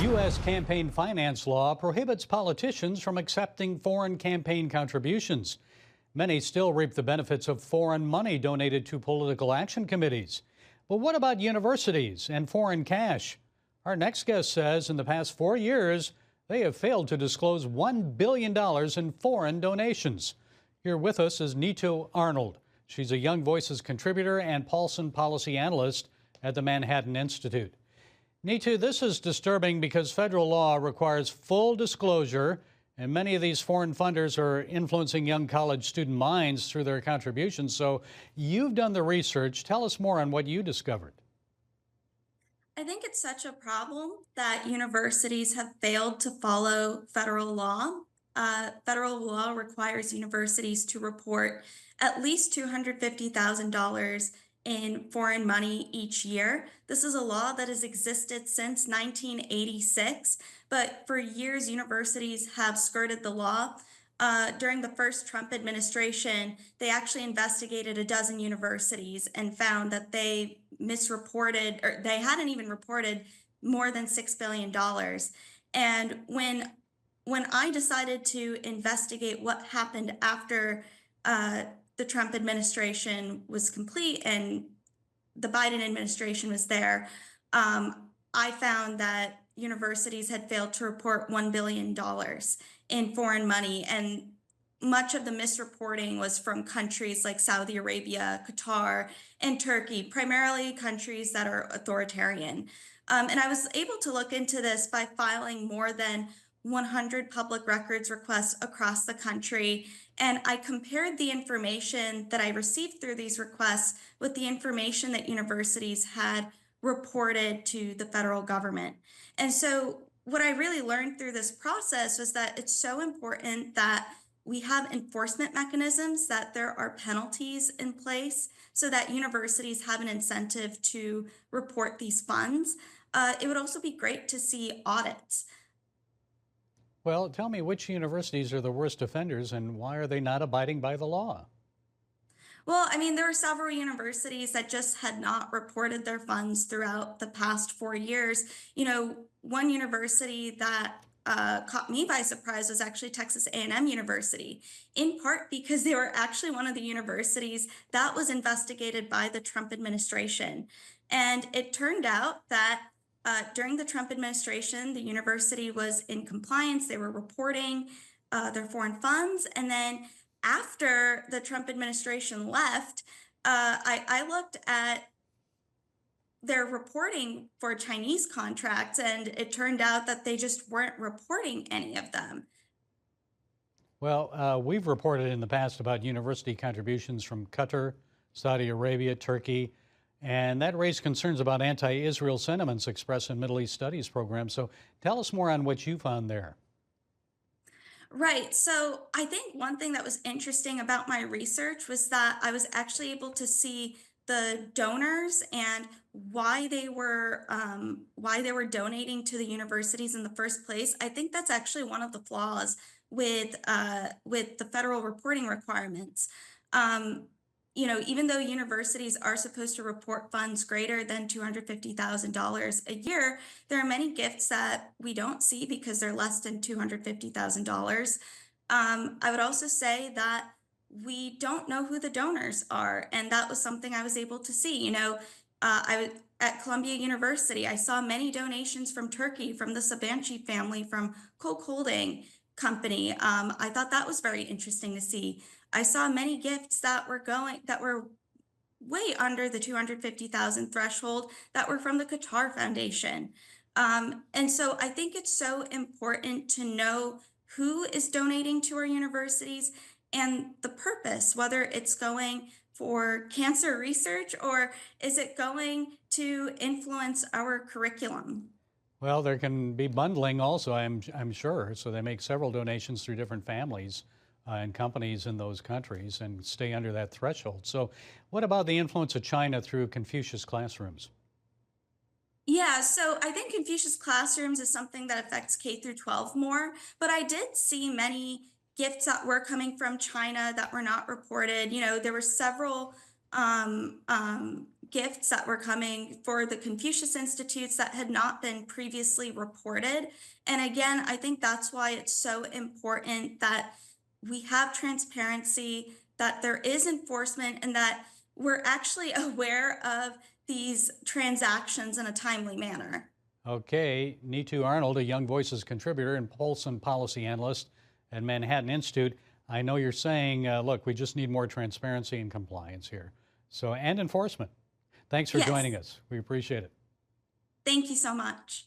U.S. campaign finance law prohibits politicians from accepting foreign campaign contributions. Many still reap the benefits of foreign money donated to political action committees. But what about universities and foreign cash? Our next guest says in the past 4 years, they have failed to disclose $1 billion in foreign donations. Here with us is Neetu Arnold. She's a Young Voices contributor and Paulson policy analyst at the Manhattan Institute. Neetu, this is disturbing because federal law requires full disclosure, and many of these foreign funders are influencing young college student minds through their contributions. So you've done the research. Tell us more on what you discovered. I think it's such a problem that universities have failed to follow federal law. Federal law requires universities to report at least $250,000 in foreign money each year. This is a law that has existed since 1986, but for years, universities have skirted the law. During the first Trump administration, they actually investigated a dozen universities and found that they misreported, or they hadn't even reported more than $6 billion. And when I decided to investigate what happened after the Trump administration was complete and the Biden administration was there, I found that universities had failed to report $1 billion in foreign money. And much of the misreporting was from countries like Saudi Arabia, Qatar, and Turkey, primarily countries that are authoritarian. And I was able to look into this by filing more than 100 public records requests across the country. And I compared the information that I received through these requests with the information that universities had reported to the federal government. And so what I really learned through this process was that it's so important that we have enforcement mechanisms, that there are penalties in place so that universities have an incentive to report these funds. It would also be great to see audits. Well, tell me which universities are the worst offenders and why are they not abiding by the law? Well, I mean, there were several universities that just had not reported their funds throughout the past 4 years. One university that caught me by surprise was actually Texas A&M University, in part because they were actually one of the universities that was investigated by the Trump administration. And it turned out that during the Trump administration, the university was in compliance. They were reporting their foreign funds. And then after the Trump administration left, I looked at their reporting for Chinese contracts, and it turned out that they just weren't reporting any of them. Well, we've reported in the past about university contributions from Qatar, Saudi Arabia, Turkey, and that raised concerns about anti-Israel sentiments expressed in Middle East Studies programs. So tell us more on what you found there. Right. So I think one thing that was interesting about my research was that I was actually able to see the donors and why they were donating to the universities in the first place. I think that's actually one of the flaws with the federal reporting requirements. Um, Even though universities are supposed to report funds greater than $250,000 a year, there are many gifts that we don't see because they're less than $250,000. I would also say that we don't know who the donors are, and that was something I was able to see. I was at Columbia University. I saw many donations from Turkey, from the Sabanci family, from Coke Holding Company. I thought that was very interesting to see. I saw many gifts that were way under the 250,000 threshold that were from the Qatar Foundation. And so I think it's so important to know who is donating to our universities and the purpose, whether it's going for cancer research or is it going to influence our curriculum. Well, there can be bundling also, I'm sure. So they make several donations through different families and companies in those countries and stay under that threshold. So what about the influence of China through Confucius classrooms? Yeah, so I think Confucius Classrooms is something that affects K through 12 more, but I did see many gifts that were coming from China that were not reported. There were several gifts that were coming for the Confucius Institutes that had not been previously reported. And again, I think that's why it's so important that we have transparency, that there is enforcement, and that we're actually aware of these transactions in a timely manner. Okay, Neetu Arnold, a Young Voices contributor and Polson policy analyst at Manhattan Institute. I know you're saying, look, we just need more transparency and compliance here. And enforcement. Thanks for Yes, joining us. We appreciate it. thank you so much.